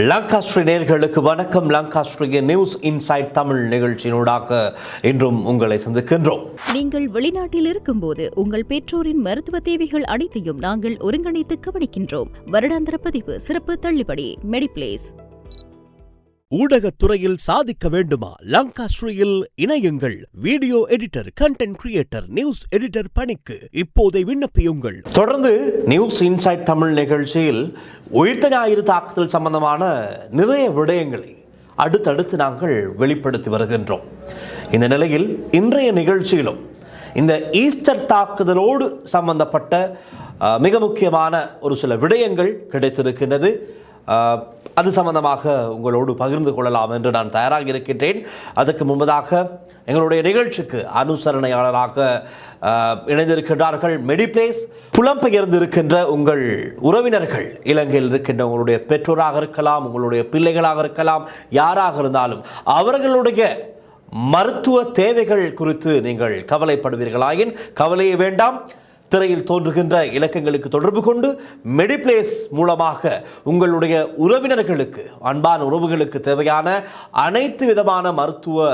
லங்காஸ்ட்ரி நேயர்களுக்கு வணக்கம். லங்காஸ்ட்ரி news inside Tamil நிகழ்ச்சியினூடாக இன்றும் உங்களை சந்திக்கின்றோம். நீங்கள் வெளிநாட்டில் இருக்கும்போது உங்கள் பெற்றோரின் மருத்துவ தேவைகள் அனைத்தையும் நாங்கள் ஒருங்கிணைத்து கவனிக்கின்றோம். வருடாந்திர பதிவு, சிறப்பு தள்ளுபடி, மெடிப்ளேஸ். ஊடகத்துறையில் சாதிக்க வேண்டுமா? லங்காஸ்ட்ரியில் இணையுங்கள். Video editor, content creator, news editor பணிக்கு இப்போதை விண்ணப்பியுங்கள். தொடர்ந்து நியூஸ் இன்சைட் தமிழ் நிகழ்ச்சியில் உயிர்த்த ஞாயிறு தாக்குதல் சம்பந்தமான நிறைய விடயங்களை அடுத்தடுத்து நாங்கள் வெளிப்படுத்தி வருகின்றோம். இந்த நிலையில் இன்றைய நிகழ்ச்சியிலும் இந்த ஈஸ்டர் தாக்குதலோடு சம்பந்தப்பட்ட மிக முக்கியமான ஒரு சில விடயங்கள் கிடைத்திருக்கின்றது. அது சம்பந்தமாக உங்களோடு பகிர்ந்து கொள்ளலாம் என்று நான் தயாராக இருக்கின்றேன். அதற்கு முன்பதாக எங்களுடைய நிகழ்ச்சிக்கு அனுசரணையாளராக இணைந்திருக்கின்றார்கள் மெடிப்ளேஸ். புலம்பெயர்ந்திருக்கின்ற உங்கள் உறவினர்கள், இலங்கையில் இருக்கின்ற உங்களுடைய பெற்றோராக இருக்கலாம், உங்களுடைய பிள்ளைகளாக இருக்கலாம், யாராக இருந்தாலும் அவர்களுடைய மருத்துவ தேவைகள் குறித்து நீங்கள் கவலைப்படுவீர்களாயின் கவலையே வேண்டாம். திரையில் தோன்றுகின்ற இலக்கங்களுக்கு தொடர்பு கொண்டு மெடிப்ளேஸ் மூலமாக உங்களுடைய உறவினர்களுக்கு, அன்பான உறவுகளுக்கு தேவையான அனைத்து விதமான மருத்துவ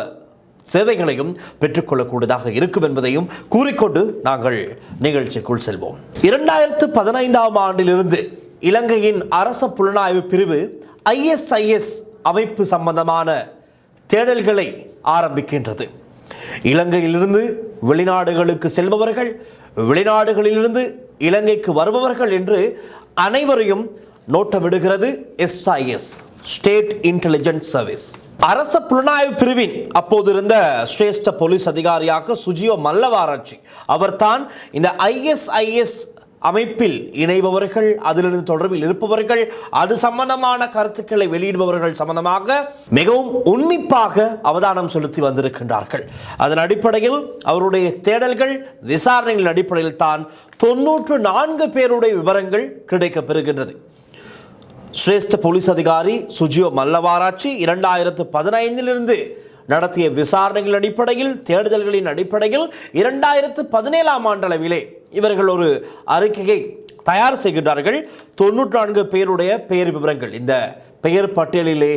சேவைகளையும் பெற்றுக்கொள்ளக்கூடியதாக இருக்கும் என்பதையும் கூறிக்கொண்டு நாங்கள் நிகழ்ச்சிக்குள் செல்வோம். 2015ஆம் ஆண்டிலிருந்து இலங்கையின் அரச புலனாய்வு பிரிவு ISIS அமைப்பு சம்பந்தமான தேடல்களை ஆரம்பிக்கின்றது. இலங்கையிலிருந்து வெளிநாடுகளுக்கு செல்பவர்கள், வெளிநாடுகளிலிருந்து இலங்கைக்கு வருபவர்கள் என்று அனைவரையும் நோட்டமிடுகிறது SIS, ஸ்டேட் இன்டெலிஜென்ஸ் சர்வீஸ். அரச புலனாய்வு பிரிவின் அப்போது இருந்த சிரேஷ்ட போலீஸ் அதிகாரியாக சுஜியோ மல்லவாராச்சி அவர்தான் இந்த ISIS அமைப்பில் இணைபவர்கள், அதிலிருந்து தொடர்பில் இருப்பவர்கள், அது சம்பந்தமான கருத்துக்களை வெளியிடுபவர்கள் சம்பந்தமாக மிகவும் உன்னிப்பாக அவதானம் செலுத்தி வந்திருக்கின்றார்கள். அதன் அடிப்படையில் அவருடைய தேடல்கள், விசாரணைகளின் அடிப்படையில் தான் 94 பேருடைய விவரங்கள் கிடைக்கப் பெறுகின்றது. சிரேஷ்ட போலீஸ் அதிகாரி சுஜியோ மல்லவாராச்சி 2015 நடத்திய விசாரணைகளின் அடிப்படையில், தேடுதல்களின் அடிப்படையில் 2017ஆம் ஆண்டளவிலே இவர்கள் ஒரு அறிக்கையை தயார் செய்கின்றார்கள். 94 பேருடைய பெயர் விவரங்கள். இந்த பெயர் பட்டியலிலே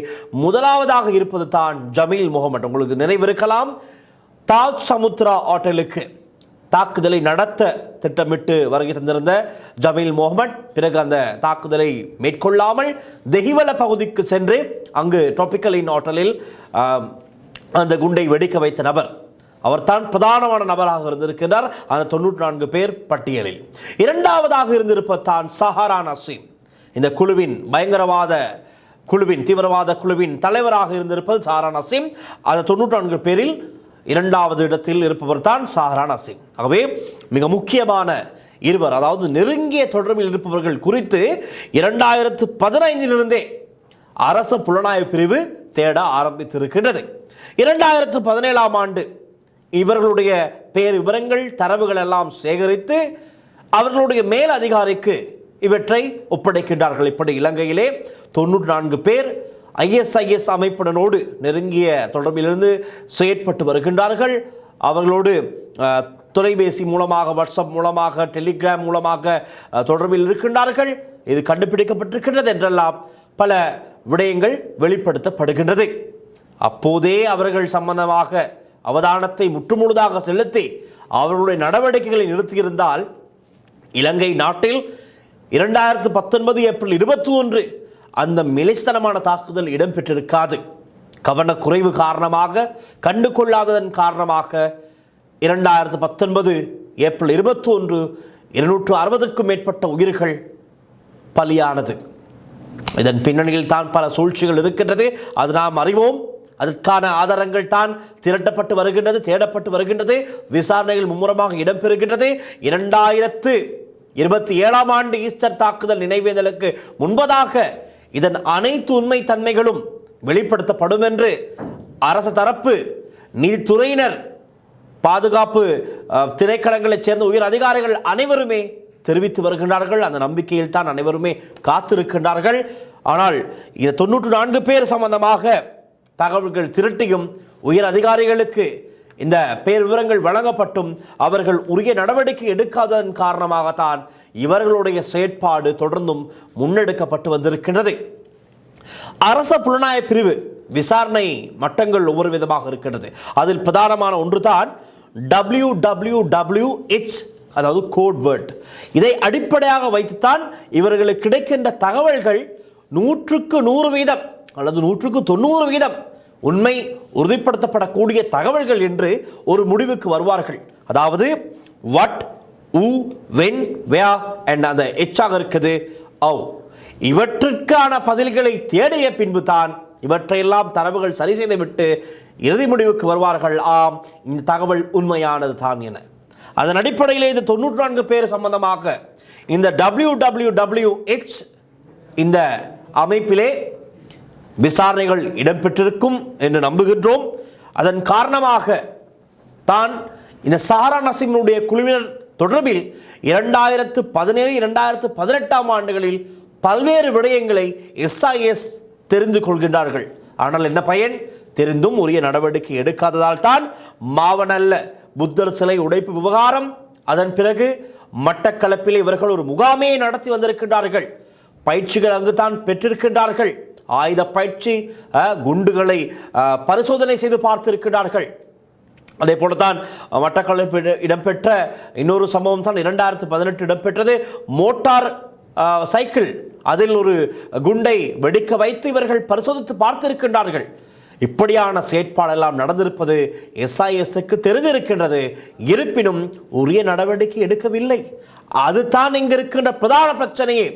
முதலாவதாக இருப்பது தான் ஜமீல் முகமது. உங்களுக்கு நினைவிருக்கலாம், தாஜ் சமுத்ரா ஹோட்டலுக்கு தாக்குதலை நடத்த திட்டமிட்டு வருகை தந்திருந்த ஜமீல் முகமது பிறகு அந்த தாக்குதலை மேற்கொள்ளாமல் தெஹிவல பகுதிக்கு சென்று அங்கு ட்ராபிக்கல் இன் ஹோட்டலில் அந்த குண்டை வெடிக்க வைத்த நபர். அவர்தான் பிரதானமான நபராக இருந்திருக்கிறார் அந்த 94 பேர் பட்டியலில். இரண்டாவதாக இருந்திருப்பதான் சஹரா நசீம். இந்த குழுவின் பயங்கரவாத குழுவின், தீவிரவாத குழுவின் தலைவராக இருந்திருப்பது சஹரா நசீம். அந்த 94 பேரில் இரண்டாவது இடத்தில் இருப்பவர் தான் சஹரா நசீம். ஆகவே மிக முக்கியமான இருவர், அதாவது நெருங்கிய தொடர்பில் இருப்பவர்கள் குறித்து 2015 அரச புலனாய்வு பிரிவு தேட ஆரம்பித்திருக்கின்றது. 2017ஆம் ஆண்டு இவர்களுடைய பெயர் விவரங்கள், தரவுகள் எல்லாம் சேகரித்து அவர்களுடைய மேல் அதிகாரிக்கு இவற்றை ஒப்படைக்கின்றார்கள். இப்படி இலங்கையிலே 94 பேர் ISIS அமைப்புடனோடு நெருங்கிய தொடர்பிலிருந்து செயற்பட்டு வருகின்றார்கள். அவர்களோடு தொலைபேசி மூலமாக, வாட்ஸ்அப் மூலமாக, டெலிகிராம் மூலமாக தொடர்பில் இருக்கின்றார்கள். இது கண்டுபிடிக்கப்பட்டிருக்கின்றது என்றெல்லாம் பல விடயங்கள் வெளிப்படுத்தப்படுகின்றது. அப்போதே அவர்கள் சம்பந்தமாக அவதானத்தை முற்றுமுழுதாக செலுத்தி அவர்களுடைய நடவடிக்கைகளை நிறுத்தியிருந்தால் இலங்கை நாட்டில் 2019 ஏப்ரல் 21 அந்த மிலைஸ்தனமான தாக்குதல் இடம்பெற்றிருக்காது. கவனக்குறைவு காரணமாக, கண்டு கொள்ளாததன் காரணமாக 2019 ஏப்ரல் 21 260க்கும் மேற்பட்ட உயிர்கள் பலியானது. இதன் பின்னணியில் தான் பல சூழ்ச்சிகள் இருக்கின்றது, அது நாம் அறிவோம். அதற்கான ஆதாரங்கள் தான் திரட்டப்பட்டு வருகின்றது, தேடப்பட்டு வருகின்றது, விசாரணைகள் மும்முரமாக இடம்பெறுகின்றது. 2027ஆம் ஆண்டு ஈஸ்டர் தாக்குதல் நினைவேந்தலுக்கு முன்பதாக இதன் அனைத்து உண்மை தன்மைகளும் வெளிப்படுத்தப்படும் என்று அரசு தரப்பு, நீதித்துறையினர், பாதுகாப்பு திணைக்களங்களைச் சேர்ந்த உயர் அதிகாரிகள் அனைவருமே தெரிவித்து வருகின்றார்கள். அந்த நம்பிக்கையில் தான் அனைவருமே காத்திருக்கின்றார்கள். ஆனால் இந்த 94 பேர் சம்பந்தமாக தகவல்கள் திரட்டியும் உயர் அதிகாரிகளுக்கு இந்த பெயர் விவரங்கள் வழங்கப்பட்டும் அவர்கள் உரிய நடவடிக்கை எடுக்காததன் காரணமாகத்தான் இவர்களுடைய செயற்பாடு தொடர்ந்தும் முன்னெடுக்கப்பட்டு வந்திருக்கின்றது. அரச புலனாய்வு பிரிவு விசாரணை மட்டங்கள் ஒவ்வொரு விதமாக இருக்கின்றது. அதில் பிரதானமான ஒன்றுதான் WWWH, அதாவது கோட் வேர்ட். இதை அடிப்படையாக வைத்துத்தான் இவர்களுக்கு கிடைக்கின்ற தகவல்கள் 100% அல்லது 190% உண்மை உறுதிப்படுத்தப்படக்கூடிய தகவல்கள் என்று ஒரு முடிவுக்கு வருவார்கள். அதாவது what, who, when, where and அந்த எச்சாக இருக்குது ஓ, இவற்றுக்கான பதில்களை தேடிய பின்பு தான் இவற்றையெல்லாம் தரவுகள் சரி செய்துவிட்டு இறுதி முடிவுக்கு வருவார்கள். ஆம், இந்த தகவல் உண்மையானது தான் என. அதன் அடிப்படையில் இந்த 94 பேர் சம்பந்தமாக இந்த WWWH இந்த அமைப்பிலே விசாரணைகள் இடம்பெற்றிருக்கும் என்று நம்புகின்றோம். அதன் காரணமாக தான் இந்த சஹரா நசீமுடைய குழுவினர் தொடர்பில் 2017, 2018 ஆண்டுகளில் பல்வேறு விடயங்களை SIS தெரிந்து கொள்கின்றார்கள். ஆனால் என்ன பயன்? தெரிந்தும் உரிய நடவடிக்கை எடுக்காததால் தான் மாவனல்ல புத்தர் சிலை உடைப்பு விவகாரம், அதன் பிறகு மட்டக்களப்பில் இவர்கள் ஒரு முகாமையை நடத்தி வந்திருக்கின்றார்கள். பயிற்சிகள் அங்குதான் பெற்றிருக்கின்றார்கள். ஆயுத பயிற்சி, குண்டுகளை பரிசோதனை செய்து பார்த்திருக்கிறார்கள். அதே போலதான் மட்டக்களப்பில் இடம்பெற்ற இன்னொரு சம்பவம் தான் 2018 இடம்பெற்றது. மோட்டார் சைக்கிள், அதில் ஒரு குண்டை வெடிக்க வைத்து இவர்கள் பரிசோதித்து பார்த்திருக்கின்றார்கள். இப்படியான செயற்பாடெல்லாம் நடந்திருப்பது SISக்கு தெரிந்திருக்கின்றது. இருப்பினும் உரிய நடவடிக்கை எடுக்கவில்லை. அதுதான் இங்கு இருக்கின்ற பிரதான பிரச்சனையே.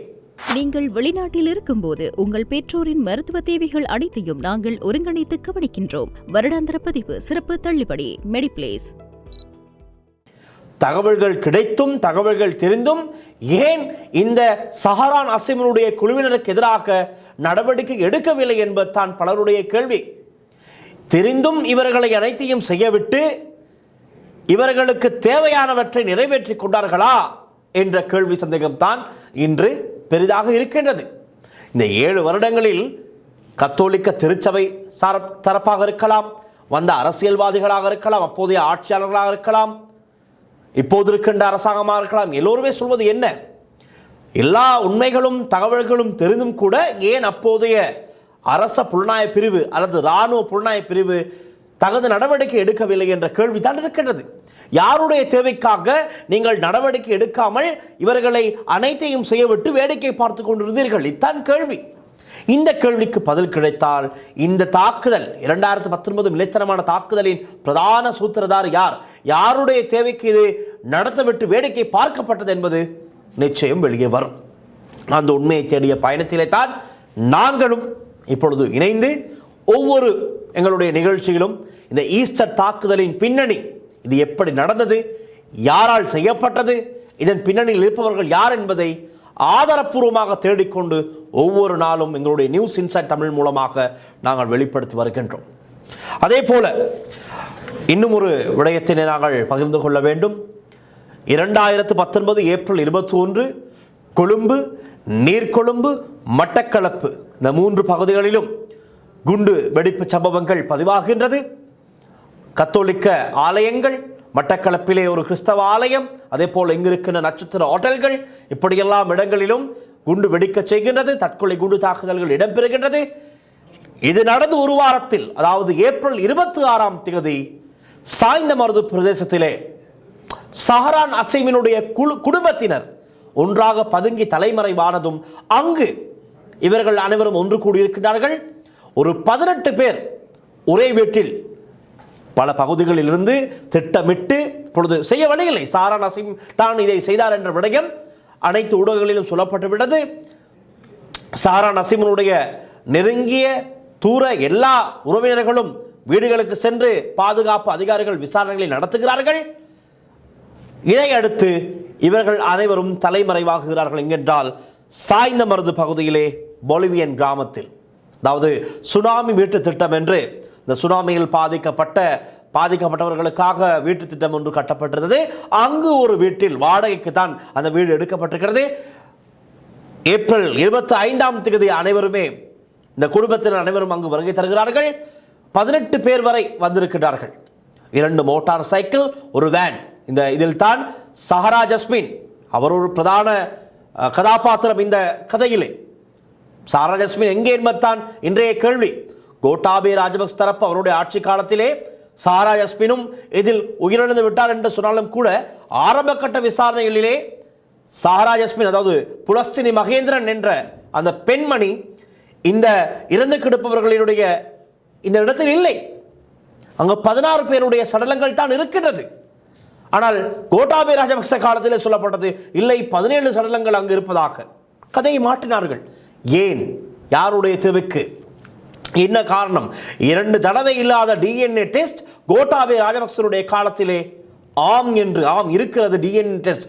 நீங்கள் வெளிநாட்டில் இருக்கும்போது உங்கள் பெற்றோரின் மருத்துவ தேவைகள் அனைத்தையும் நாங்கள் ஒருங்கிணைத்து கவனிக்கின்றோம். வருடாந்திர பதிவு சிறப்பு தள்ளுபடி மெடிப்ளேஸ். தகவல்கள் கிடைத்தும் தகவல்கள் தெரிந்தும் ஏன் இந்த சஹரா நசீமுடைய குழுவினருக்கு எதிராக நடவடிக்கை எடுக்கவில்லை என்பதுதான் பலருடைய கேள்வி. தெரிந்தும் இவர்களை அனைத்தையும் செய்யவிட்டு இவர்களுக்கு தேவையானவற்றை நிறைவேற்றி கொண்டார்களா என்ற கேள்வி சந்தேகம்தான் இன்று பெரிதாக இருக்கின்றது. இந்த 7 வருடங்களில் கத்தோலிக்க திருச்சபை தரப்பாக இருக்கலாம், வந்த அரசியல்வாதிகளாக இருக்கலாம், அப்போதைய ஆட்சியாளர்களாக இருக்கலாம், இப்போது இருக்கின்ற அரசாங்கமாக இருக்கலாம், எல்லோருமே சொல்வது என்ன? எல்லா உண்மைகளும் தகவல்களும் தெரிந்தும் கூட ஏன் அப்போதைய அரச புலனாய்வு பிரிவு அல்லது இராணுவ புலனாய்வு பிரிவு தகுந்த நடவடிக்கை எடுக்கவில்லை என்ற கேள்விதான் இருக்கின்றது. யாருடைய தேவைக்காக நீங்கள் நடவடிக்கை எடுக்காமல் இவர்களை அனைத்தையும் செய்யவிட்டு வேடிக்கை பார்த்து கொண்டிருந்தீர்கள்? இத்தான் கேள்வி. இந்த கேள்விக்கு பதில் கிடைத்தால் இந்த தாக்குதல் 2019 நிலைத்தனமான தாக்குதலின் பிரதான சூத்திரதார் யார், யாருடைய தேவைக்கு இது நடத்தவிட்டு வேடிக்கை பார்க்கப்பட்டது என்பது நிச்சயம் வெளியே வரும். அந்த உண்மையை தேடிய பயணத்திலே தான் நாங்களும் இப்பொழுது இணைந்து ஒவ்வொரு எங்களுடைய நிகழ்ச்சியிலும் இந்த ஈஸ்டர் தாக்குதலின் பின்னணி, இது எப்படி நடந்தது, யாரால் செய்யப்பட்டது, இதன் பின்னணியில் இருப்பவர்கள் யார் என்பதை ஆதாரப்பூர்வமாக தேடிக்கொண்டு ஒவ்வொரு நாளும் எங்களுடைய நியூஸ் இன்சைட் தமிழ் மூலமாக நாங்கள் வெளிப்படுத்தி வருகின்றோம். அதே போல இன்னும் ஒரு விடயத்தினை நாங்கள் பகிர்ந்து கொள்ள வேண்டும். 2019 ஏப்ரல் 21 கொழும்பு, நீர்கொழும்பு, மட்டக்களப்பு இந்த 3 பகுதிகளிலும் குண்டு வெடிப்பு சம்பவங்கள் பதிவாகின்றது. கத்தோலிக்க ஆலயங்கள், மட்டக்களப்பிலே ஒரு கிறிஸ்தவ ஆலயம், அதே போல் இங்கு இருக்கின்ற நட்சத்திர ஹோட்டல்கள், இப்படியெல்லாம் இடங்களிலும் குண்டு வெடிக்க செய்கின்றது. தற்கொலை குண்டு தாக்குதல்கள் இடம்பெறுகின்றது. இது நடந்து ஒரு வாரத்தில், அதாவது ஏப்ரல் 26 சாய்ந்தமருது பிரதேசத்திலே சஹரா நசீமினுடைய குடும்பத்தினர் ஒன்றாக பதுங்கி தலைமறைவானதும் அங்கு இவர்கள் அனைவரும் ஒன்று கூடியிருக்கிறார்கள். ஒரு 18 பேர் ஒரே வீட்டில் பல பகுதிகளில் இருந்து திட்டமிட்டு இப்பொழுது செய்ய வழியில்லை. சஹரா நசீம் தான் இதை செய்தார் என்ற விடயம் அனைத்து ஊடகங்களிலும் சொல்லப்பட்டுவிட்டது. சஹரா நசீமுடைய நெருங்கிய தூர எல்லா உறவினர்களும் வீடுகளுக்கு சென்று பாதுகாப்பு அதிகாரிகள் விசாரணைகளை நடத்துகிறார்கள். இதையடுத்து இவர்கள் அனைவரும் தலைமறைவாகுகிறார்கள். எங்கென்றால் சாய்ந்தமருது பகுதியிலே பொலிவியன் கிராமத்தில், அதாவது சுனாமி வீட்டு திட்டம் என்று இந்த சுனாமியில் பாதிக்கப்பட்டவர்களுக்காக வீட்டு திட்டம் ஒன்று கட்டப்பட்டிருந்தது. அங்கு ஒரு வீட்டில் வாடகைக்கு தான் அந்த வீடு எடுக்கப்பட்டிருக்கிறது. ஏப்ரல் 25 அனைவருமே இந்த குடும்பத்தினர் அனைவரும் அங்கு வருகை தருகிறார்கள். 18 பேர் வரை வந்திருக்கிறார்கள். 2 மோட்டார் சைக்கிள், ஒரு வேன். இதில் தான் சஹரா ஜஸ்மின் அவர் ஒரு பிரதான கதாபாத்திரம் இந்த கதையிலே. சாரா ஜஸ்மின் எங்கே என்பதுதான் இன்றைய கேள்வி. கோட்டாபய ராஜபக்ச தரப்பு அவருடைய ஆட்சி காலத்திலே சாரா ஜஸ்மினும் இதில் உயிரிழந்து விட்டார் என்று சொன்னாலும் கூட ஆரம்ப கட்ட விசாரணைகளிலே சாரா ஜஸ்மின், அதாவது புலஸ்தினி மகேந்திரன் என்ற அந்த பெண்மணி இந்த இறந்து கிடப்பவர்களுடைய இந்த இடத்தில் இல்லை. அங்கு 16 பேருடைய சடலங்கள் தான் இருக்கின்றது. ஆனால் கோட்டாபய ராஜபக்ச காலத்தில் சொல்லப்பட்டது இல்லை, 17 சடலங்கள் அங்கு இருப்பதாக கதையை மாற்றினார்கள். ஏன்? யாருடைய தேவைக்கு? என்ன காரணம்? 2 தடவை இல்லாத டிஎன்ஏ டெஸ்ட் கோட்டாபய ராஜபக்சருடைய காலத்திலே ஆம் என்று இருக்கிறது. டிஎன்ஏ டெஸ்ட்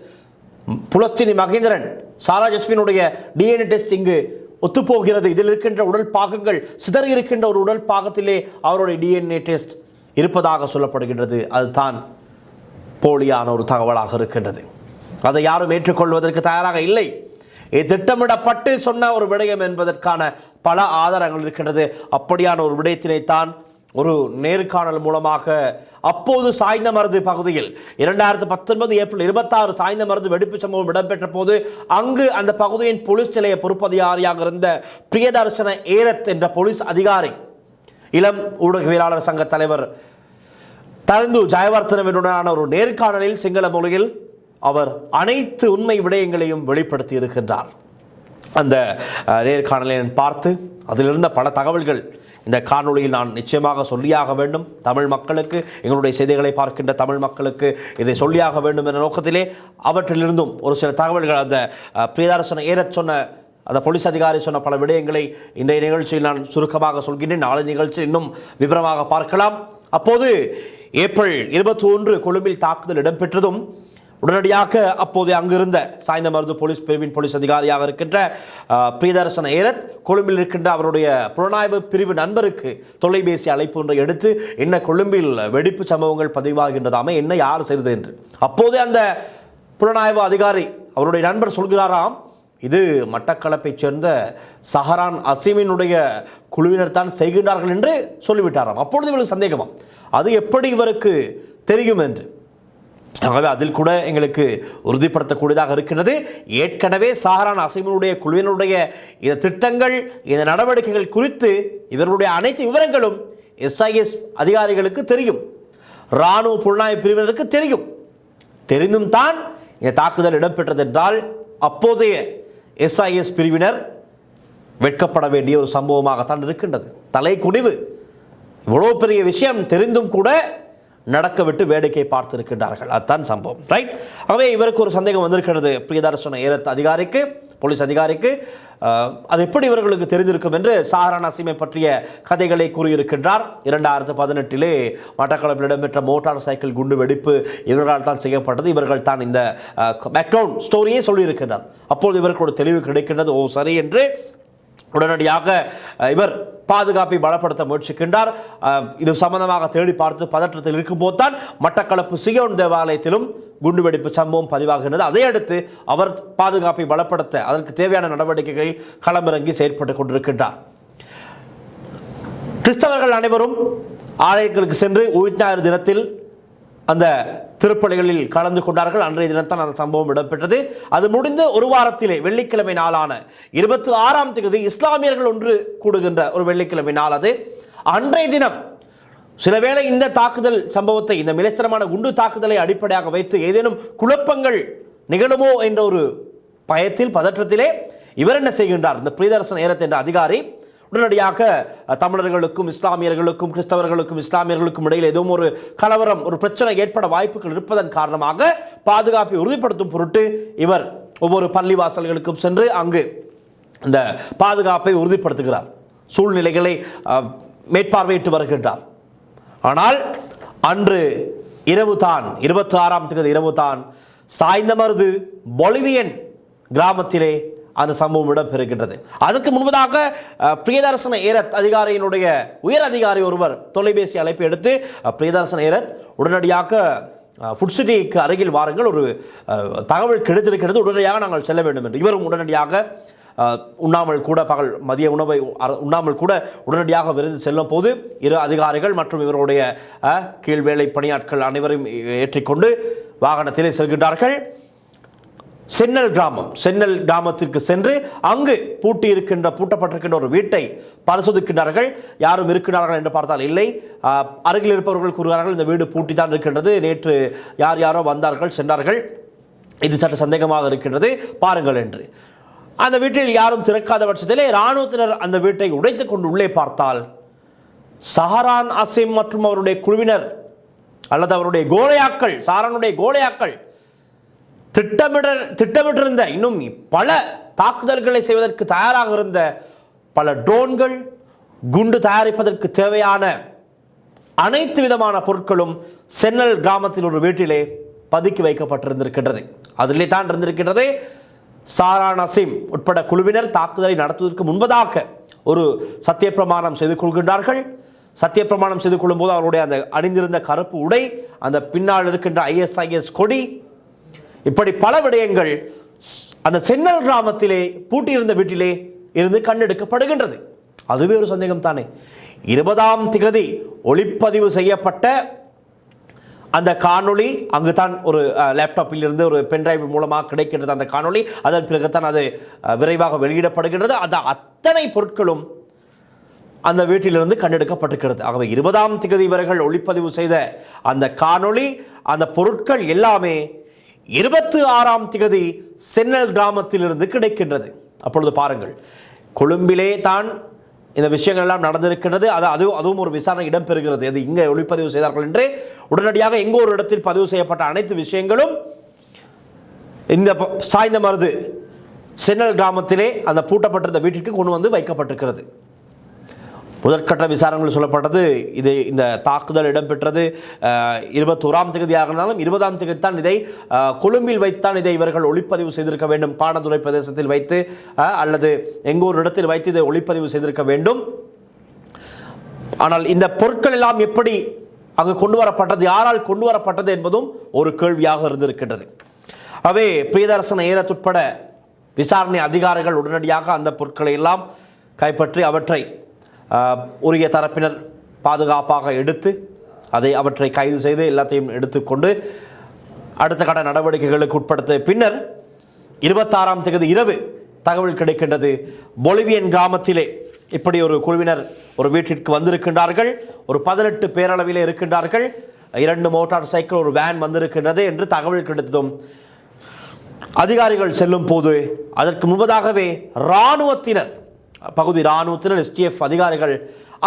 புலஸ்தினி மகேந்திரன் சாரா ஜஸ்மினுடைய டிஎன்ஏ டெஸ்ட் இங்கு ஒத்துப்போகிறது. இதில் இருக்கின்ற உடல் பாகங்கள் சிதறி இருக்கின்ற ஒரு உடல் பாகத்திலே அவருடைய டிஎன்ஏ டெஸ்ட் இருப்பதாக சொல்லப்படுகின்றது. அதுதான் போலியான ஒரு தகவலாக இருக்கின்றது. அதை யாரும் ஏற்றுக்கொள்வதற்கு தயாராக இல்லை. திட்டமிடப்பட்டு சொன்ன ஒரு விடயம் என்பதற்கான பல ஆதாரங்கள் இருக்கின்றது. அப்படியான ஒரு விடயத்தினை தான் ஒரு நேர்காணல் மூலமாக அப்போது சாய்ந்தமருது பகுதியில் 2019 ஏப்ரல் 26 சாய்ந்தமருது வெடிப்பு சம்பவம் இடம்பெற்ற போது அங்கு அந்த பகுதியின் போலீஸ் நிலைய பொறுப்பதிகாரியாக இருந்த பிரியதர்சன ஏரத் என்ற போலீஸ் அதிகாரி இளம் ஊடகவியலாளர் சங்க தலைவர் தருந்து ஜெயவர்தனவினுடனான ஒரு நேர்காணலில் சிங்கள மொழியில் அவர் அனைத்து உண்மை விடயங்களையும் வெளிப்படுத்தி இருக்கின்றார். அந்த நேர்காணலை பார்த்து அதிலிருந்த பல தகவல்கள் இந்த காணொளியில் நான் நிச்சயமாக சொல்லியாக வேண்டும். தமிழ் மக்களுக்கு, எங்களுடைய செய்திகளை பார்க்கின்ற தமிழ் மக்களுக்கு இதை சொல்லியாக வேண்டும் என்ற நோக்கத்திலே அவற்றிலிருந்தும் ஒரு சில தகவல்கள், அந்த பிரியதர்சன ஏரத் சொன்ன அந்த போலீஸ் அதிகாரி சொன்ன பல விடயங்களை இன்றைய நிகழ்ச்சியில் நான் சுருக்கமாக சொல்கின்றேன். நாளை நிகழ்ச்சியில் இன்னும் விவரமாக பார்க்கலாம். அப்போது ஏப்ரல் 21 கொழும்பில் தாக்குதல் இடம்பெற்றதும் உடனடியாக அப்போது அங்கிருந்த சாய்ந்தமருது போலீஸ் பிரிவின் போலீஸ் அதிகாரியாக இருக்கின்ற பிரியதர்சன ஏரத் கொழும்பில் இருக்கின்ற அவருடைய புலனாய்வு பிரிவு நண்பருக்கு தொலைபேசி அழைப்பு ஒன்றை எடுத்து என்ன கொழும்பில் வெடிப்பு சம்பவங்கள் பதிவாகின்றதாமே, என்ன யார் செய்தது என்று. அப்போதே அந்த புலனாய்வு அதிகாரி அவருடைய நண்பர் சொல்கிறாராம், இது மட்டக்களப்பைச் சேர்ந்த சஹரான் அசீமினுடைய குழுவினர் தான் செய்கின்றார்கள் என்று சொல்லிவிட்டாராம். அப்பொழுது இவருக்கு சந்தேகமாம், அது எப்படி இவருக்கு தெரியும் என்று. ஆகவே அதில் கூட எங்களுக்கு உறுதிப்படுத்தக்கூடியதாக இருக்கின்றது. ஏற்கனவே சஹரான் அசீமினுடைய குழுவினுடைய இந்த திட்டங்கள், இந்த நடவடிக்கைகள் குறித்து இவர்களுடைய அனைத்து விவரங்களும் எஸ்ஐஎஸ் அதிகாரிகளுக்கு தெரியும், இராணுவ புலனாய்வு பிரிவினருக்கு தெரியும். தெரிந்தும் தான் இந்த தாக்குதல் இடம்பெற்றது என்றால் அப்போதைய எஸ்ஐஎஸ் பிரிவினர் வெட்கப்பட வேண்டிய ஒரு சம்பவமாகத்தான் இருக்கின்றது. தலை குனிவு. இவ்வளவு பெரிய விஷயம் தெரிந்தும் கூட நடக்க விட்டு வேடிக்கை பார்த்திருக்கின்றார்கள். அதுதான் சம்பவம், ரைட்? ஆகவே இவருக்கு ஒரு சந்தேகம் வந்திருக்கிறது பிரியதர்சன ஏரத் அதிகாரிக்கு, போலீஸ் அதிகாரிக்கு. அது எப்படி இவர்களுக்கு தெரிந்திருக்கும் என்று சஹரான் அசீமை பற்றிய கதைகளை கூறியிருக்கின்றார். 2018 மட்டக்களப்பில் இடம்பெற்ற மோட்டார் சைக்கிள் குண்டு வெடிப்பு இவர்களால் தான் செய்யப்பட்டது, இவர்கள் தான் இந்த பேக்ரவுண்ட் ஸ்டோரியை சொல்லியிருக்கின்றார். அப்போது இவருக்கு ஒரு தெளிவு கிடைக்கின்றது. ஓ சரி என்று உடனடியாக இவர் பாதுகாப்பை பலப்படுத்த முயற்சிக்கின்றார். இது சம்பந்தமாக தேடி பார்த்து பதற்றத்தில் இருக்கும்போது தான் மட்டக்களப்பு சியோன் தேவாலயத்திலும் குண்டுவெடிப்பு சம்பவம் பதிவாகின்றது. அதை அடுத்து அவர் பாதுகாப்பை பலப்படுத்த அதற்கு தேவையான நடவடிக்கைகளில் களமிறங்கி செயற்பட்டுக் கொண்டிருக்கின்றார். கிறிஸ்தவர்கள் அனைவரும் ஆலயங்களுக்கு சென்று உயிர் ஞாயிறு தினத்தில் அந்த திருப்பலிகளில் கலந்து கொண்டார்கள். அன்றைய தினத்தான் அந்த சம்பவம் இடம்பெற்றது. அது முடிந்து ஒரு வாரத்திலே வெள்ளிக்கிழமை நாளான 26ஆம் தேதி இஸ்லாமியர்கள் ஒன்று கூடுகின்ற ஒரு வெள்ளிக்கிழமை நாள் அது. அன்றைய தினம் சிலவேளை இந்த தாக்குதல் சம்பவத்தை, இந்த மிலேச்சரமான குண்டு தாக்குதலை அடிப்படையாக வைத்து ஏதேனும் குழப்பங்கள் நிகழுமோ என்ற ஒரு பயத்தில், பதற்றத்திலே இவர் என்ன செய்கின்றார், இந்த பிரியதர்சன ஏரத் என்ற அதிகாரி உடனடியாக தமிழர்களுக்கும் இஸ்லாமியர்களுக்கும் கிறிஸ்தவர்களுக்கும் இஸ்லாமியர்களுக்கும் இடையில் ஏதோ ஒரு கலவரம், ஒரு பிரச்சனை ஏற்பட வாய்ப்புகள் இருப்பதன் காரணமாக பாதுகாப்பை உறுதிப்படுத்தும் பொருட்டு இவர் ஒவ்வொரு பள்ளிவாசல்களுக்கும் சென்று அங்கு இந்த பாதுகாப்பை உறுதிப்படுத்துகிறார், சூழ்நிலைகளை மேற்பார்வையிட்டு வருகின்றார். ஆனால் அன்று இரவு தான், 26ஆம் தேதி இரவு தான் சாய்ந்தமருது பொலிவியன் கிராமத்திலே அந்த சம்பவம் இடம்பெறுகின்றது. அதற்கு முன்பதாக பிரியதர்சன ஏரத் அதிகாரியினுடைய உயர் அதிகாரி ஒருவர் தொலைபேசி அழைப்பு எடுத்து, பிரியதர்சன ஏரத் உடனடியாக ஃபுட் சிட்டிக்கு அருகில் வாருங்கள், ஒரு தகவல் கிடைத்திருக்கிறது, உடனடியாக நாங்கள் செல்ல வேண்டும் என்று. இவரும் உடனடியாக உண்ணாமல் கூட, பகல் மதிய உணவை உண்ணாமல் கூட உடனடியாக விரைந்து செல்லும் போது இரு அதிகாரிகள் மற்றும் இவருடைய கீழ்வேளை பணியாட்கள் அனைவரையும் ஏற்றிக்கொண்டு வாகனத்திலே செல்கின்றார்கள். சென்னல் கிராமத்திற்கு சென்று அங்கு பூட்டப்பட்டிருக்கின்ற ஒரு வீட்டை பரிசோதிக்கின்றார்கள். யாரும் இருக்கிறார்கள் என்று பார்த்தால் இல்லை. அருகில் இருப்பவர்கள் கூறுகிறார்கள் இந்த வீடு பூட்டி தான் இருக்கின்றது, நேற்று யாரோ வந்தார்கள் சென்றார்கள், இது சற்று சந்தேகமாக இருக்கின்றது பாருங்கள் என்று. அந்த வீட்டில் யாரும் திறக்காத பட்சத்திலே இராணுவத்தினர் அந்த வீட்டை உடைத்துக் கொண்டு உள்ளே பார்த்தால் சஹரான் அசீம் மற்றும் அவருடைய குழுவினர் அல்லது அவருடைய கோலையாக்கள், சஹரானுடைய கோலையாக்கள் திட்டமிட்டிருந்த இன்னும் பல தாக்குதல்களை செய்வதற்கு தயாராக இருந்த பல ட்ரோன்கள், குண்டு தயாரிப்பதற்கு தேவையான அனைத்து விதமான பொருட்களும் சென்னல் கிராமத்தில் ஒரு வீட்டிலே பதுக்கி வைக்கப்பட்டிருந்திருக்கின்றது. அதிலே தான் இருந்திருக்கின்றது சஹரான் அசீம் உட்பட குழுவினர் தாக்குதலை நடத்துவதற்கு முன்பதாக ஒரு சத்தியப்பிரமாணம் செய்து கொள்கின்றார்கள். சத்தியப்பிரமாணம் செய்து கொள்ளும்போது அவருடைய அந்த அணிந்திருந்த கருப்பு உடை, அந்த பின்னால் இருக்கின்ற ISIS கொடி, இப்படி பல விடயங்கள் அந்த சென்னல் கிராமத்திலே பூட்டியிருந்த வீட்டிலே இருந்து கண்டெடுக்கப்படுகின்றது. அதுவே ஒரு சந்தேகம் தானே. 20ஆம் திகதி ஒளிப்பதிவு செய்யப்பட்ட அந்த காணொளி அங்குதான் ஒரு லேப்டாப்பில் இருந்து ஒரு பென்டிரைவ் மூலமாக கிடைக்கின்றது அந்த காணொளி. அதன் பிறகுதான் அது விரைவாக வெளியிடப்படுகின்றது. அந்த அத்தனை பொருட்களும் அந்த வீட்டிலிருந்து கண்டெடுக்கப்பட்டிருக்கிறது. ஆகவே 20ஆம் திகதி இவர்கள் ஒளிப்பதிவு செய்த அந்த காணொளி, அந்த பொருட்கள் எல்லாமே 26ஆம் திகதி சென்னல் கிராமத்திலிருந்து கிடைக்கின்றது. அப்பொழுது பாருங்கள், கொழும்பிலே தான் இந்த விஷயங்கள் எல்லாம் நடந்திருக்கின்றது. அதுவும் ஒரு விசாரணை இடம்பெறுகிறது. அது இங்கே ஒளிப்பதிவு செய்தார்கள் என்று உடனடியாக எங்கோ ஒரு இடத்தில் பதிவு செய்யப்பட்ட அனைத்து விஷயங்களும் இந்த சாய்ந்தமருது சென்னல் கிராமத்திலே அந்த பூட்டப்பட்டிருந்த வீட்டிற்கு கொண்டு வந்து வைக்கப்பட்டிருக்கிறது. முதற்கட்ட விசாரணைகள் சொல்லப்பட்டது இந்த தாக்குதல் இடம்பெற்றது 21ஆம் தேதியாக இருந்தாலும் 20ஆம் தேதி தான் இதை கொழும்பில் வைத்தான் இதை இவர்கள் ஒளிப்பதிவு செய்திருக்க வேண்டும். பாணதுறை பிரதேசத்தில் வைத்து அல்லது எங்கோ ஒரு இடத்தில் வைத்து இதை ஒளிப்பதிவு செய்திருக்க வேண்டும். ஆனால் இந்த பொருட்கள் எல்லாம் எப்படி அங்கு கொண்டு வரப்பட்டது, யாரால் கொண்டு வரப்பட்டது என்பதும் ஒரு கேள்வியாக இருந்திருக்கின்றது. அவை பிரியதர்சன ஏரத்துட்பட விசாரணை அதிகாரிகள் உடனடியாக அந்த பொருட்களை எல்லாம் கைப்பற்றி அவற்றை உரிய தரப்பினர் பாதுகாப்பாக எடுத்து அவற்றை கைது செய்து எல்லாத்தையும் எடுத்துக்கொண்டு அடுத்த கட்ட நடவடிக்கைகளுக்கு உட்படுத்த பின்னர் 26ஆம் தேதி இரவு தகவல் கிடைக்கின்றது. பொலிவியன் கிராமத்திலே இப்படி ஒரு குழுவினர் ஒரு வீட்டிற்கு வந்திருக்கின்றார்கள். ஒரு 18 பேரளவிலே இருக்கின்றார்கள். 2 மோட்டார் சைக்கிள், ஒரு வேன் வந்திருக்கின்றது என்று தகவல் கிடைத்ததும் அதிகாரிகள் செல்லும் போது அதற்கு முன்பதாகவே இராணுவத்தினர் STF அதிகாரிகள்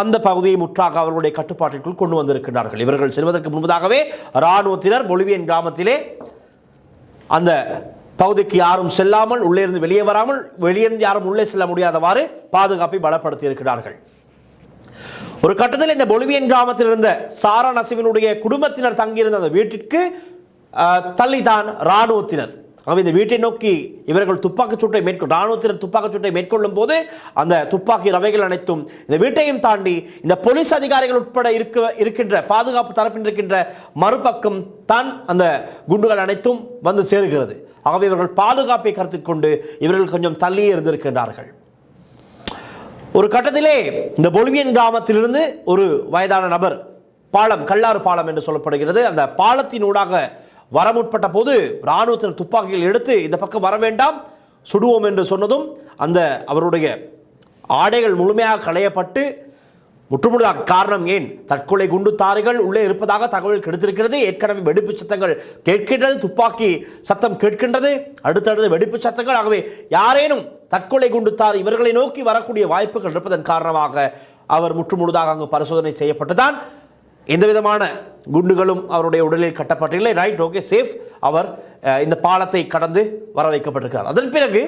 அந்த பகுதியை முற்றாக அவர்களுடைய கட்டுப்பாட்டிற்குள் கொண்டு வந்திருக்கிறார்கள். இவர்கள் செல்வதற்கு முன்பதாகவே இராணுவத்தினர் பொலிவியன் கிராமத்திலே அந்த பகுதிக்கு யாரும் செல்லாமல், உள்ளே இருந்து வெளியே வராமல், வெளியிருந்து யாரும் உள்ளே செல்ல முடியாதவாறு பாதுகாப்பை பலப்படுத்தி இருக்கிறார்கள். ஒரு கட்டத்தில் இந்த பொலிவியன் கிராமத்தில் இருந்த சஹரான் அசீமினுடைய குடும்பத்தினர் தங்கியிருந்த அந்த வீட்டிற்கு தள்ளிதான் இராணுவத்தினர். ஆகவே இந்த வீட்டை நோக்கி இவர்கள் இராணுவத்தினர் துப்பாக்கிச்சூட்டை மேற்கொள்ளும் போது அந்த துப்பாக்கி ரவைகள் அனைத்தும் இந்த வீட்டையும் தாண்டி இந்த போலீஸ் அதிகாரிகள் உட்பட இருக்கின்ற பாதுகாப்பு தரப்பில் இருக்கின்ற மறுபக்கம் தான் அந்த குண்டுகள் அனைத்தும் வந்து சேருகிறது. ஆகவே இவர்கள் பாதுகாப்பை கருத்தில் கொண்டு இவர்கள் கொஞ்சம் தள்ளியே இருந்திருக்கின்றார்கள். ஒரு கட்டத்திலே இந்த பொலிவியன் கிராமத்திலிருந்து ஒரு வயதான நபர் கல்லாறு பாலம் என்று சொல்லப்படுகிறது, அந்த பாலத்தினூடாக வர முற்பட்ட போது இராணுவத்தினர் துப்பாக்கிகள் எடுத்து இந்த பக்கம் வர வேண்டாம் சுடுவோம் என்று சொன்னதும் அந்த அவருடைய ஆடைகள் முழுமையாக களையப்பட்டு முற்றுமுழுதாக காரணம் ஏன் தற்கொலை குண்டுதாரிகள் உள்ளே இருப்பதாக தகவல் கிடைத்திருக்கிறது. ஏற்கனவே வெடிப்பு சத்தங்கள் கேட்கின்றது, துப்பாக்கி சத்தம் கேட்கின்றது, அடுத்தடுத்து வெடிப்பு சத்தங்கள். ஆகவே யாரேனும் தற்கொலை குண்டுதாரி இவர்களை நோக்கி வரக்கூடிய வாய்ப்புகள் இருப்பதன் காரணமாக அவர் முற்றுமுழுதாக அங்கு பரிசோதனை செய்யப்பட்டுதான் எந்த விதமான குண்டுகளும் அவருடைய உடலில் கட்டப்பட்டில்லை. Right, okay, safe. அவர் இந்த பாலத்தை கடந்து வர வைக்கப்பட்டிருக்கிறார். அதன் பிறகு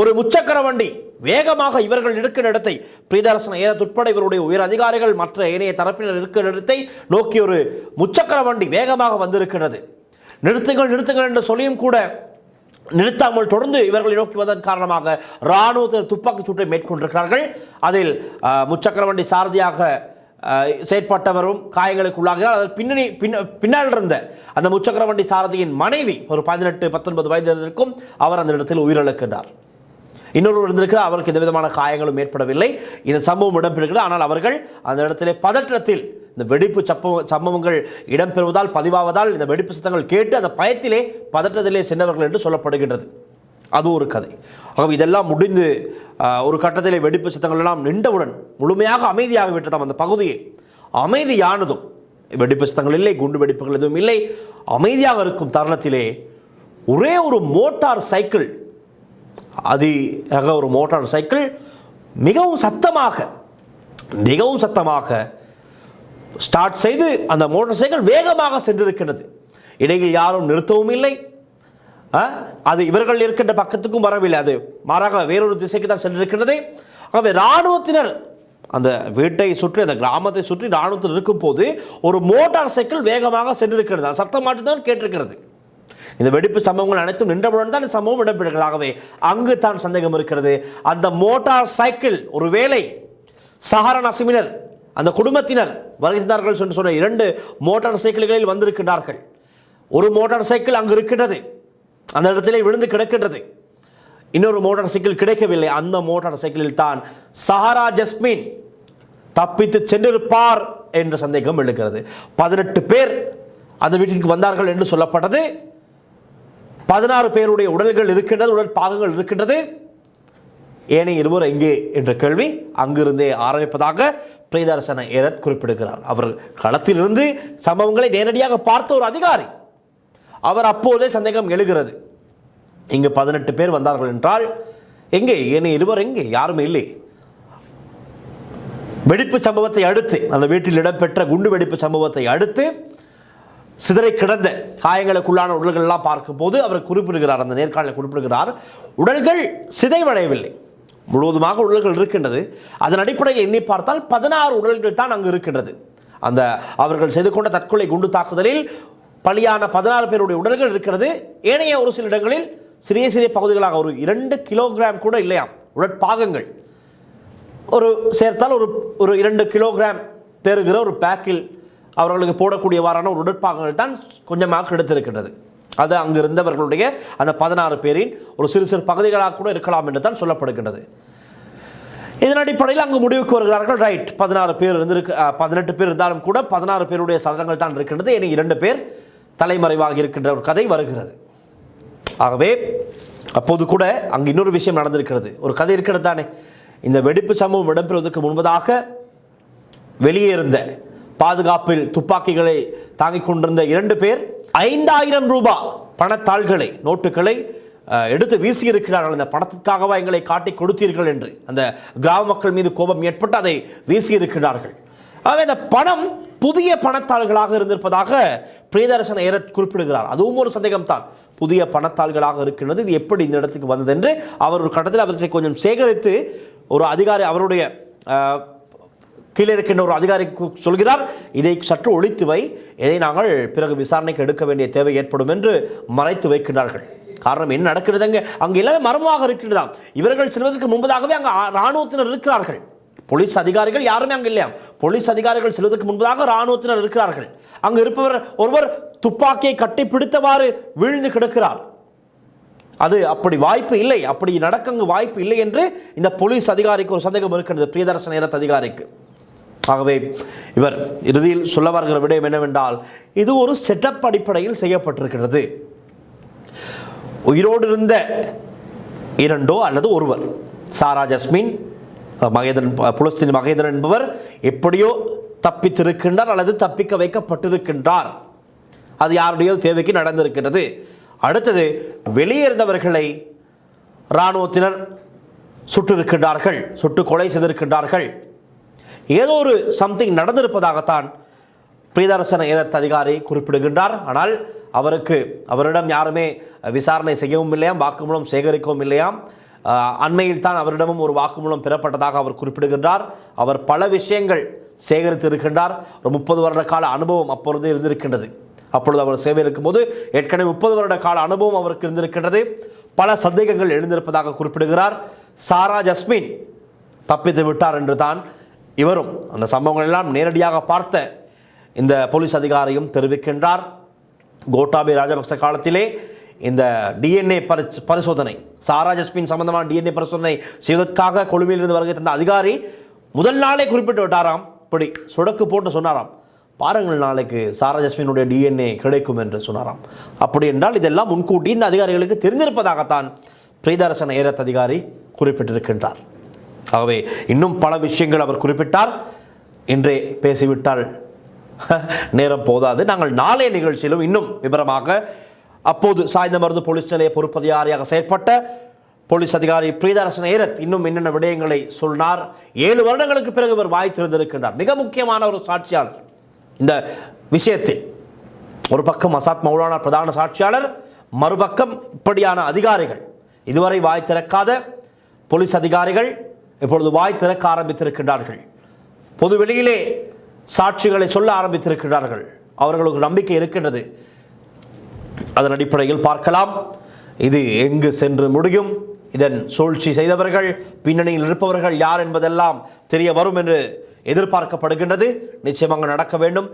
ஒரு முச்சக்கர வண்டி வேகமாக இவர்கள் இருக்கிற இடத்தை பிரியதர்சன ஏறத்துட்பட இவருடைய உயர் அதிகாரிகள் மற்ற ஏனைய தரப்பினர் இருக்கிற இடத்தை நோக்கி ஒரு முச்சக்கர வண்டி வேகமாக வந்திருக்கிறது. நிறுத்துங்கள் என்று சொல்லியும் கூட நிறுத்தாமல் தொடர்ந்து இவர்களை நோக்கி வந்ததன் காரணமாக இராணுவத்தினர் துப்பாக்கிச் சூட்டை மேற்கொண்டிருக்கிறார்கள். அதில் முச்சக்கர வண்டி சாரதியாக செயற்பட்டவரும் காயங்களுக்கு உள்ளாகிறார். அதில் பின்னால் இருந்த அந்த முச்சக்கர வண்டி சாரதியின் மனைவி ஒரு 18-19 வயது இருக்கும், அவர் அந்த இடத்தில் உயிரிழக்கின்றார். இன்னொருவர் இருந்திருக்கிறார், அவருக்கு எந்த விதமான காயங்களும் ஏற்படவில்லை. இந்த சம்பவம் இடம்பெறுகிறது. ஆனால் அவர்கள் அந்த இடத்திலே பதற்றத்தில் இந்த வெடிப்பு சம்பவங்கள் இடம்பெறுவதால் பதிவாவதால் இந்த வெடிப்பு சத்தங்கள் கேட்டு அந்த பயத்திலே பதற்றத்திலே சென்றவர்கள் என்று சொல்லப்படுகின்றது. அது ஒரு கதை. ஆகவே இதெல்லாம் முடிந்து ஒரு கட்டத்திலே வெடிப்பு சத்தங்கள் எல்லாம் நின்றவுடன் முழுமையாக அமைதியாகிவிட்டதாம் அந்த பகுதியை. அமைதியானதும் வெடிப்பு சத்தங்கள் இல்லை, குண்டு வெடிப்புகள் எதுவும் இல்லை, அமைதியாக இருக்கும் தருணத்திலே ஒரே ஒரு மோட்டார் சைக்கிள், ஒரு மோட்டார் சைக்கிள் மிகவும் சத்தமாக ஸ்டார்ட் செய்து அந்த மோட்டார் சைக்கிள் வேகமாக சென்றிருக்கிறது. இடையில் யாரும் நிறுத்தவும் இல்லை, அது இவர்கள் இருக்கின்ற பக்கத்துக்கும் வரவில்லை, அது மாறாக வேறொரு திசைக்கு தான் சென்றிருக்கிறது. ஆகவே இராணுவத்தினர் அந்த வீட்டை சுற்றி அந்த கிராமத்தை சுற்றி இராணுவத்தில் இருக்கும் போது ஒரு மோட்டார் சைக்கிள் வேகமாக சென்றிருக்கிறது. அந்த சத்தம் மட்டும்தான் கேட்டிருக்கிறது. இந்த வெடிப்பு சம்பவங்கள் அனைத்தும் நின்றவுடன் தான் இந்த சம்பவம் இடம்பெறுகிறது. ஆகவே அங்கு தான் சந்தேகம் இருக்கிறது. அந்த மோட்டார் சைக்கிள் ஒருவேளை சஹரா நசீமினர் அந்த குடும்பத்தினர் வருகிறார்கள் என்று சொன்ன 2 மோட்டார் சைக்கிள்களில் வந்திருக்கின்றார்கள். ஒரு மோட்டார் சைக்கிள் அங்கு இருக்கின்றது, அந்த இடத்திலே விழுந்து கிடக்கின்றது. இன்னொரு மோட்டார் சைக்கிள் கிடைக்கவில்லை. அந்த மோட்டார் சைக்கிளில் தான் சஹரா ஜஸ்மின் தப்பித்து சென்றிருப்பார் என்ற சந்தேகம் எழுகிறது. 18 பேர் அந்த வீட்டிற்கு வந்தார்கள் என்று சொல்லப்பட்டது. 16 பேருடைய உடல்கள் இருக்கின்றது, உடல் பாகங்கள் இருக்கின்றது. ஏனைய 20 எங்கே என்ற கேள்வி அங்கிருந்தே ஆரம்பிப்பதாக பிரியதர்சன ஏரத் குறிப்பிடுகிறார். அவர் களத்திலிருந்து சம்பவங்களை நேரடியாக பார்த்த ஒரு அதிகாரி. அவர் அப்போதே சந்தேகம் எழுகிறது. இங்கு 18 பேர் வந்தார்கள் என்றால் எங்கே ஏனைய 20 எங்கே? யாருமே இல்லை. வெடிப்பு சம்பவத்தை அடுத்து, அந்த வீட்டில் இடம்பெற்ற குண்டு வெடிப்பு சம்பவத்தை அடுத்து சிதறை கிடந்த காயங்களுக்குள்ளான உடல்கள் எல்லாம் பார்க்கும்போது அவர் குறிப்பிடுகிறார், அந்த நேர்காணலில் குறிப்பிடுகிறார், உடல்கள் சிதைவடையவில்லை, முழுவதுமாக உடல்கள் இருக்கின்றது. அதன் அடிப்படையில் எண்ணி பார்த்தால் 16 உடல்கள் தான் அங்கு இருக்கின்றது. அந்த அவர்கள் செய்து கொண்ட தற்கொலை குண்டு தாக்குதலில் பலியான 16 பேருடைய உடல்கள் இருக்கிறது. ஏனைய ஒரு சில இடங்களில் சிறிய சிறிய பகுதிகளாக ஒரு 2 கிலோகிராம் கூட இல்லையாம் உடற்பாகங்கள். ஒரு சேர்த்தால் ஒரு 2 கிலோகிராம் தேறுகிற ஒரு பேக்கில் அவர்களுக்கு போடக்கூடியவாறான ஒரு உடற்பாகங்கள் தான் கொஞ்சமாக கிடைத்திருக்கின்றது. அது அங்கு இருந்தவர்களுடைய அந்த 16 பேரின் ஒரு சிறு சிறு பகுதிகளாக கூட இருக்கலாம் என்று தான் சொல்லப்படுகின்றது. இதன் அடிப்படையில் அங்கு முடிவுக்கு வருகிறார்கள். ரைட், 18 பேர் இருந்தாலும் கூட 16 பேருடைய சடலங்கள் தான் இருக்கின்றது. இனி 2 பேர் தலைமறைவாக இருக்கின்ற ஒரு கதை வருகிறது. ஆகவே அப்போது கூட அங்கு இன்னொரு விஷயம் நடந்திருக்கிறது, ஒரு கதை இருக்கிறது தானே. இந்த வெடிப்பு சம்பவம் இடம்பெறுவதற்கு முன்பதாக வெளியே இருந்த பாதுகாப்பில் துப்பாக்கிகளை தாங்கிக் கொண்டிருந்த 2 பேர் 5000 ரூபாய் பணத்தாள்களை, நோட்டுகளை எடுத்து வீசியிருக்கிறார்கள். அந்த பணத்திற்காகவா எங்களை காட்டி கொடுத்தீர்கள் என்று அந்த கிராம மக்கள் மீது கோபம் ஏற்பட்டு அதை வீசியிருக்கிறார்கள். ஆகவே அந்த பணம் புதிய பணத்தாள்களாக இருந்திருப்பதாக பிரியதர்சன ஏரத் குறிப்பிடுகிறார். அதுவும் ஒரு சந்தேகம் தான், புதிய பணத்தாள்களாக இருக்கின்றது, இது எப்படி இந்த இடத்துக்கு வந்தது என்று அவர் ஒரு கட்டத்தில் அவற்றை கொஞ்சம் சேகரித்து ஒரு அதிகாரி, அவருடைய கீழே இருக்கின்ற ஒரு அதிகாரி சொல்கிறார், இதை சற்று ஒழித்து வை, இதை நாங்கள் பிறகு விசாரணைக்கு எடுக்க வேண்டிய தேவை ஏற்படும் என்று மறைத்து வைக்கின்றார்கள். காரணம் என்ன நடக்கிறது, அங்கே எல்லாமே மர்மமாக இருக்கின்றதாம். இவர்கள் செல்வதற்கு முன்பதாகவே அங்கே இராணுவத்தினர் இருக்கிறார்கள். போலீஸ் அதிகாரிகள் யாருமே அங்கே இல்லையா. போலீஸ் அதிகாரிகள் செல்வதற்கு முன்பதாக இராணுவத்தினர் இருக்கிறார்கள். அங்கு இருப்பவர் ஒருவர் துப்பாக்கியை கட்டி பிடித்தவாறு வீழ்ந்து கிடக்கிறார். அது அப்படி வாய்ப்பு இல்லை, அப்படி நடக்க அங்கு வாய்ப்பு இல்லை என்று இந்த போலீஸ் அதிகாரிக்கு ஒரு சந்தேகம் இருக்கிறது, பிரியதர்சன ஏரத் அதிகாரிக்கு. ஆகவே இவர் இறுதியில் சொல்ல வருகிற விடயம் என்னவென்றால், இது ஒரு செட்டப் அடிப்படையில் செய்யப்பட்டிருக்கிறது. உயிரோடு இருந்த 2 அல்லது ஒருவர், சாரா ஜஸ்மின் புலஸ்தீன் மகேந்திரன் என்பவர் எப்படியோ தப்பித்திருக்கின்றார் அல்லது தப்பிக்க வைக்கப்பட்டிருக்கின்றார். அது யாருடைய தேவைக்கு நடந்திருக்கின்றது. அடுத்தது, வெளியே இருந்தவர்களை இராணுவத்தினர் சுட்டிருக்கின்றார்கள், சுட்டு கொலை செய்திருக்கின்றார்கள். ஏதோ ஒரு சம்திங் நடந்திருப்பதாகத்தான் பிரியதர்சன ஏரத் அதிகாரி குறிப்பிடுகின்றார். ஆனால் அவரிடம் யாருமே விசாரணை செய்யவும் இல்லையாம், வாக்குமூலம் சேகரிக்கவும் இல்லையாம். அண்மையில் தான் அவரிடமும் ஒரு வாக்குமூலம் பெறப்பட்டதாக அவர் குறிப்பிடுகின்றார். அவர் பல விஷயங்கள் சேகரித்து இருக்கின்றார். ஒரு 30 வருட கால அனுபவம் அப்பொழுது இருந்திருக்கின்றது. அப்பொழுது அவர் சேவையில் இருக்கும்போது ஏற்கனவே 30 வருட கால அனுபவம் அவருக்கு இருந்திருக்கின்றது. பல சந்தேகங்கள் எழுந்திருப்பதாக குறிப்பிடுகிறார். சாரா ஜஸ்மின் தப்பித்து விட்டார் என்று தான் இவரும் அந்த சம்பவங்கள் எல்லாம் நேரடியாக பார்த்த இந்த போலீஸ் அதிகாரியும் தெரிவிக்கின்றார். கோட்டாபய ராஜபக்ச காலத்திலே இந்த டிஎன்ஏ பரிசோதனை, சாரா ஜஸ்மின் சம்பந்தமான டிஎன்ஏ பரிசோதனை செய்வதற்காக கொழும்பிலிருந்து வருகை தந்த அதிகாரி முதல் நாளே குறிப்பிட்டு விட்டாராம். இப்படி சொடக்கு போட்டு சொன்னாராம், பாருங்கள் நாளைக்கு சாரா ஜஸ்மினுடைய டிஎன்ஏ கிடைக்கும் என்று சொன்னாராம். அப்படி என்றால் இதெல்லாம் முன்கூட்டி இந்த அதிகாரிகளுக்கு தெரிந்திருப்பதாகத்தான் பிரியதர்சன ஏரத் அதிகாரி குறிப்பிட்டிருக்கின்றார். ஆகவே இன்னும் பல விஷயங்கள் அவர் குறிப்பிட்டார். இன்றே பேசிவிட்டால் நேரம் போதாது. நாங்கள் நாளைய நிகழ்ச்சியிலும் இன்னும் விவரமாக அப்போது சாய்ந்தமருது போலீஸ் நிலைய பொறுப்பதிகாரியாக செயற்பட்ட போலீஸ் அதிகாரி பிரியதர்சன ஏரத் இன்னும் என்னென்ன விடயங்களை சொன்னார். 7 வருடங்களுக்கு பிறகு இவர் வாய் திறந்திருக்கின்றார். மிக முக்கியமான ஒரு சாட்சியாளர் இந்த விஷயத்தில். ஒரு பக்கம் அசாத் மௌலானா பிரதான சாட்சியாளர், மறுபக்கம் இப்படியான அதிகாரிகள், இதுவரை வாய் திறக்காத போலீஸ் அதிகாரிகள் இப்பொழுது வாய் திறக்க ஆரம்பித்திருக்கின்றார்கள். பொது வெளியிலே சாட்சிகளை சொல்ல ஆரம்பித்திருக்கிறார்கள். அவர்களுக்கு நம்பிக்கை இருக்கின்றது. அதன் அடிப்படையில் பார்க்கலாம் இது எங்கு சென்று முடியும், இதன் சூழ்ச்சி செய்தவர்கள், பின்னணியில் இருப்பவர்கள் யார் என்பதெல்லாம் தெரிய வரும் என்று எதிர்பார்க்கப்படுகின்றது. நிச்சயமாக நடக்க வேண்டும்.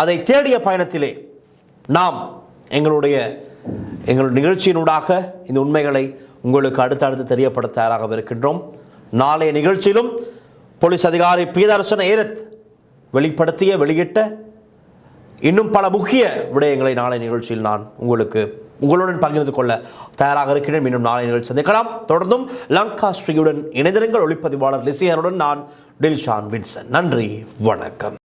அதை தேடிய பயணத்திலே நாம் எங்கள் நிகழ்ச்சியினூடாக இந்த உண்மைகளை உங்களுக்கு அடுத்தடுத்து தெரியப்படுத்த தயாராக இருக்கின்றோம். நாளைய நிகழ்ச்சியிலும் போலீஸ் அதிகாரி பிரியதர்சன ஏரத் வெளியிட்ட இன்னும் பல முக்கிய விடயங்களை நாளை நிகழ்ச்சியில் நான் உங்களுடன் பகிர்ந்து கொள்ள தயாராக இருக்கிறேன். இன்னும் நாளை நிகழ்ச்சி சந்திக்கலாம். தொடர்ந்தும் லங்கா ஸ்ரீயுடன் இணைந்திருங்கள். ஒளிப்பதிவாளர் லிசியருடன் நான் டில்ஷான் வின்சன். நன்றி, வணக்கம்.